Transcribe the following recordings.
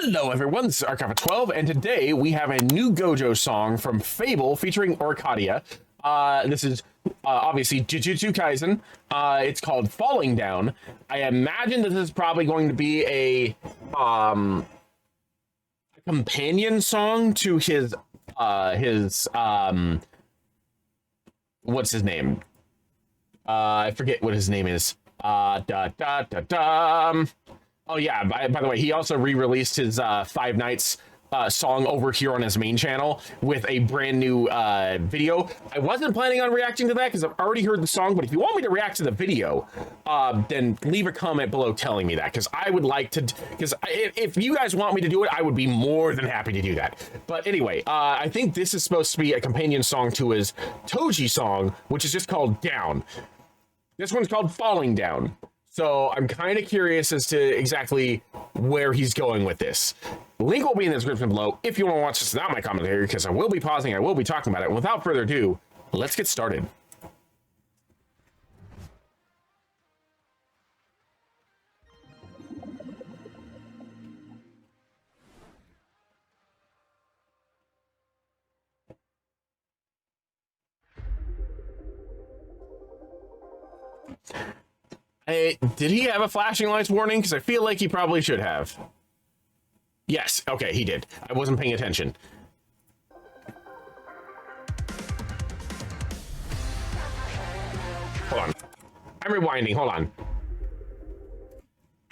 Hello everyone, this is FabvL, and today we have a new Gojo song from FabvL featuring Oricadia. This is obviously Jujutsu Kaisen. It's called Falling Down. I imagine this is probably going to be a companion song to his what's his name? I forget what his name is. Oh yeah, by the way, he also re-released his Five Nights song over here on his main channel with a brand new video. I wasn't planning on reacting to that because I've already heard the song, but if you want me to react to the video, then leave a comment below telling me that, because I would like to, because if you guys want me to do it, I would be more than happy to do that. But anyway, I think this is supposed to be a companion song to his Toji song, which is just called Down. This one's called Falling Down. So I'm kind of curious as to exactly where he's going with this. Link will be in the description below if you want to watch this without my commentary, because I will be pausing, I will be talking about it. And without further ado, let's get started. Hey, did he have a flashing lights warning? Because I feel like he probably should have. Yes, okay, he did. I wasn't paying attention. Hold on. I'm rewinding, hold on.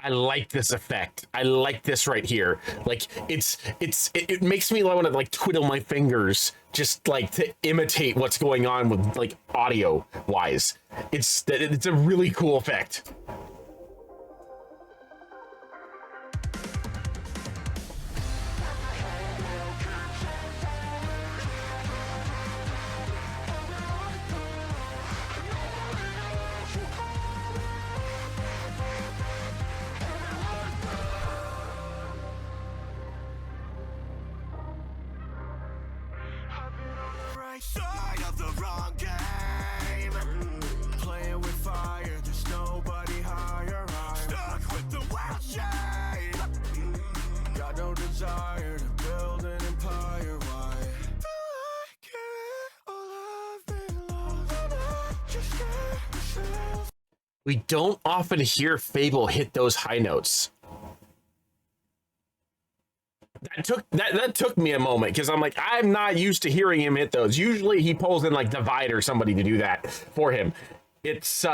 I like this effect. I like this right here. Like, it makes me want to like twiddle my fingers just like to imitate what's going on with like audio wise. It's a really cool effect. Side of the wrong game, playing with fire, there's nobody higher. I'm stuck with the wild shade, got no desire to build an empire. Why I can't all I've been lost, just get myself. We don't often hear FabvL hit those high notes. That took me a moment, because I'm like, I'm not used to hearing him hit those. Usually he pulls in like Divide or somebody to do that for him. It's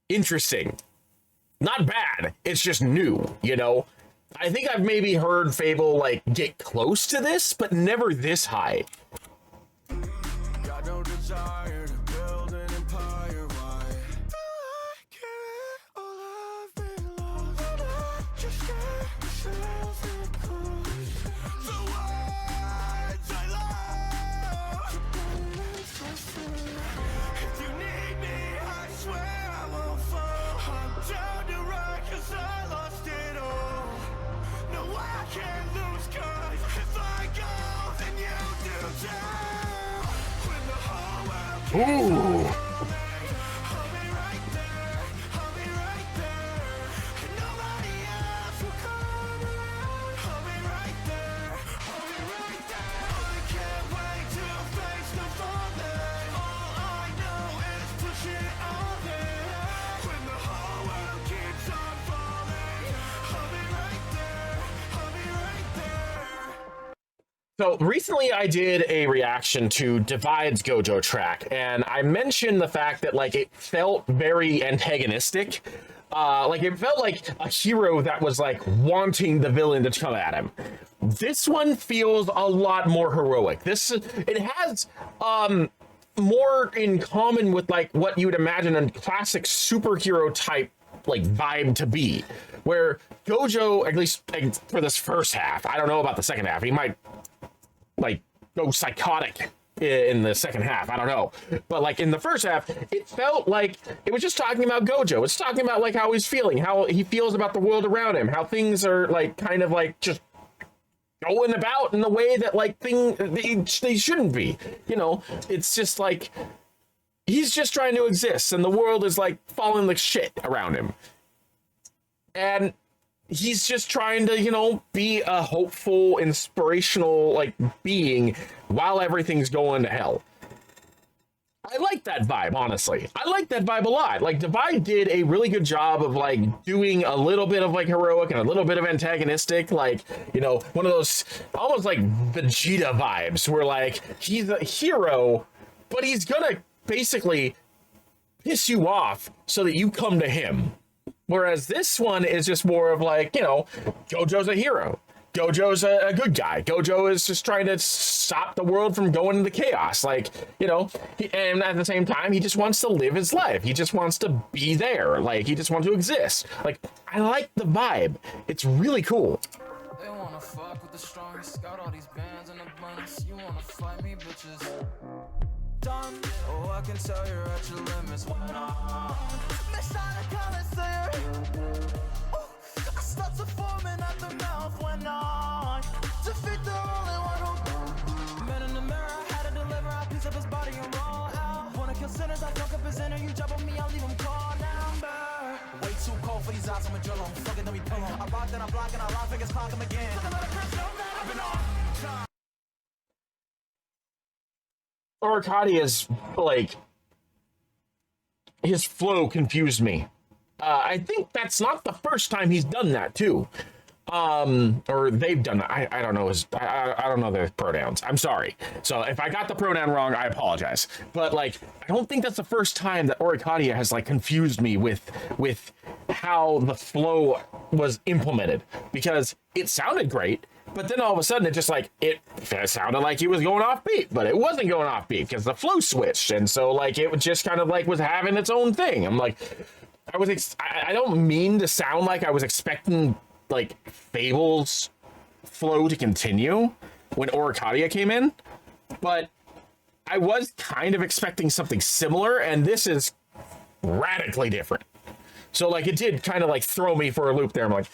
interesting. Not bad. It's just new, you know? I think I've maybe heard FabvL like get close to this, but never this high. Got no desire to build an empire. Why I can't all I've been lost, just get myself in close. The words I love. If you need me, I swear I won't fall. I'm down to ride 'cause I lost it all. No, I can't lose, 'cause if I go, then you do too. When the whole world keeps on falling, I'll be right there, I'll be right there, and nobody else will come around. I'll be right there, I'll be right there. I can't wait to face the falling. All I know is push it on there. When the whole world keeps on falling, I'll be right there, I'll be right there. So recently I did a reaction to Divide's Gojo track, and I mentioned the fact that like it felt very antagonistic. Like it felt like a hero that was like wanting the villain to come at him. This one feels a lot more heroic. It has more in common with like what you would imagine a classic superhero type like vibe to be, where Gojo, at least like, for this first half, I don't know about the second half, he might like go psychotic in the second half, I don't know, but like in the first half it felt like it was just talking about Gojo. It's talking about like how he's feeling, how he feels about the world around him, how things are like kind of like just going about in the way that like they shouldn't be, you know. It's just like he's just trying to exist and the world is like falling like shit around him. And he's just trying to, you know, be a hopeful, inspirational, like, being while everything's going to hell. I like that vibe, honestly. I like that vibe a lot. Like, Divide did a really good job of, like, doing a little bit of, like, heroic and a little bit of antagonistic, like, you know, one of those almost like Vegeta vibes where, like, he's a hero, but he's gonna basically piss you off so that you come to him. Whereas this one is just more of like, you know, Gojo's a hero. Gojo's a good guy. Gojo is just trying to stop the world from going into chaos. Like, you know, and at the same time, he just wants to live his life. He just wants to be there. Like, he just wants to exist. Like, I like the vibe. It's really cool. They wanna fuck with the strongest. Got all these bands in abundance. You wanna fight me, bitches? Done. Oh, I can tell you're at your limits. When I start to foaming at the mouth when I defeat the only one who. Man in the mirror, had to deliver a piece of his body and roll out. Wanna kill sinners, I fuck up his inner. You jump on me, I'll leave him called down. Way too cold for these eyes, I'm a drill on. Fucking let me pill on. I rock, then I block, and I lie, fingers clock him again. I've been on time. Oricadia's, like, his flow confused me. I think that's not the first time he's done that too. Or they've done that. I don't know I don't know their pronouns. I'm sorry. So if I got the pronoun wrong, I apologize. But like, I don't think that's the first time that Oricadia has like confused me with how the flow was implemented, because it sounded great. But then all of a sudden, it just like, it sounded like he was going off beat, but it wasn't going off beat because the flow switched. And so like, it just kind of like was having its own thing. I'm like, I don't mean to sound like I was expecting like FabvL's flow to continue when Oricadia came in, but I was kind of expecting something similar, and this is radically different. So like, it did kind of like throw me for a loop there. I'm like,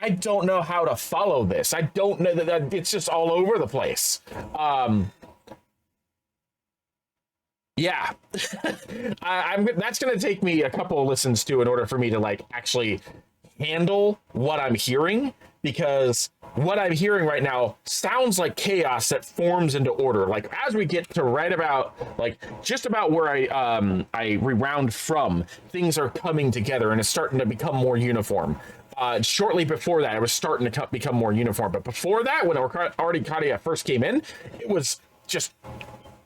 I don't know how to follow this. I don't know that it's just all over the place. Yeah, that's going to take me a couple of listens to in order for me to like actually handle what I'm hearing, because what I'm hearing right now sounds like chaos that forms into order. Like as we get to right about like just about where I rewound from, things are coming together and it's starting to become more uniform. Shortly before that, it was starting to become more uniform. But before that, when Oricadia first came in, it was just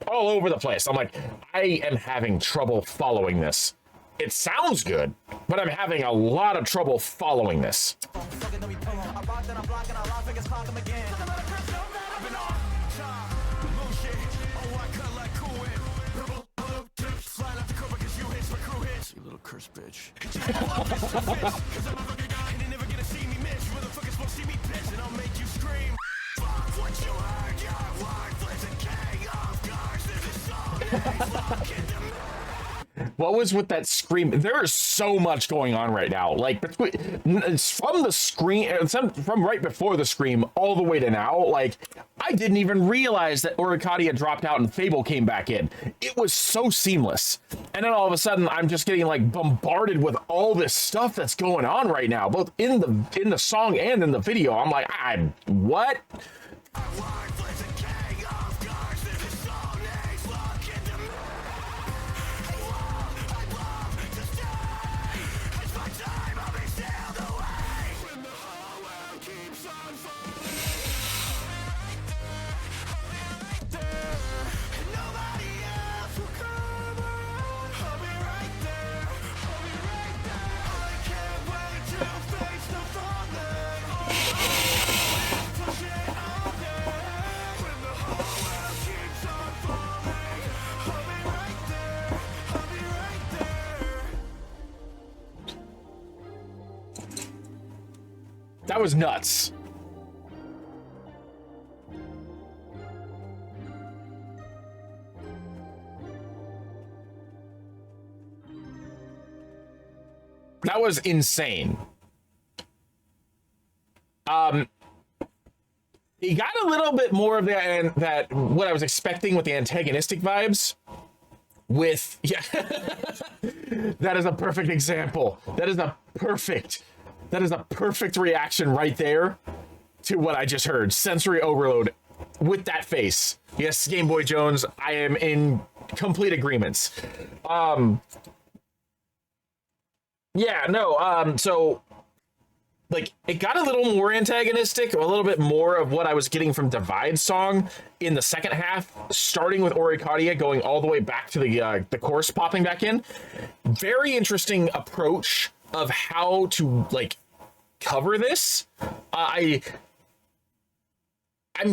all over the place. I'm like, I am having trouble following this. It sounds good, but I'm having a lot of trouble following this. You little cursed bitch. What was with that scream? There is so much going on right now. Like it's from the scream, from right before the scream all the way to now. Like I didn't even realize that Oricadia dropped out and FabvL came back in. It was so seamless. And then all of a sudden, I'm just getting like bombarded with all this stuff that's going on right now, both in the song and in the video. I'm like, what? That was nuts. That was insane. He got a little bit more of that what I was expecting with the antagonistic vibes. With yeah, that is a perfect example. That is a perfect That is a perfect reaction right there to what I just heard. Sensory overload with that face. Yes, Game Boy Jones, I am in complete agreements. Yeah, no, so like it got a little more antagonistic, a little bit more of what I was getting from Divide's song in the second half, starting with Oricadia, going all the way back to the chorus popping back in. Very interesting approach of how to like cover this. I'm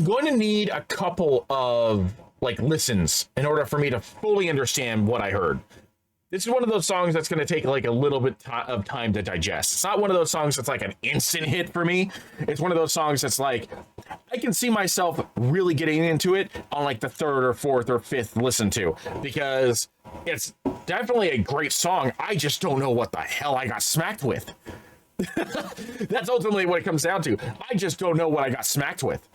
going to need a couple of like listens in order for me to fully understand what I heard. This is one of those songs that's going to take like a little bit of time to digest. It's not one of those songs that's like an instant hit for me. It's one of those songs that's like, I can see myself really getting into it on like the third or fourth or fifth listen to, because it's definitely a great song. I just don't know what the hell I got smacked with. That's ultimately what it comes down to. I just don't know what I got smacked with.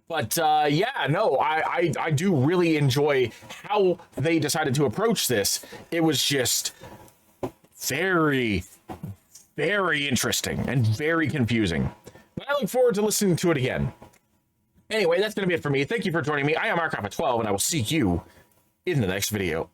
But yeah, no, I do really enjoy how they decided to approach this. It was just very, very interesting and very confusing. But I look forward to listening to it again. Anyway, that's going to be it for me. Thank you for joining me. I am Archive 12, and I will see you in the next video.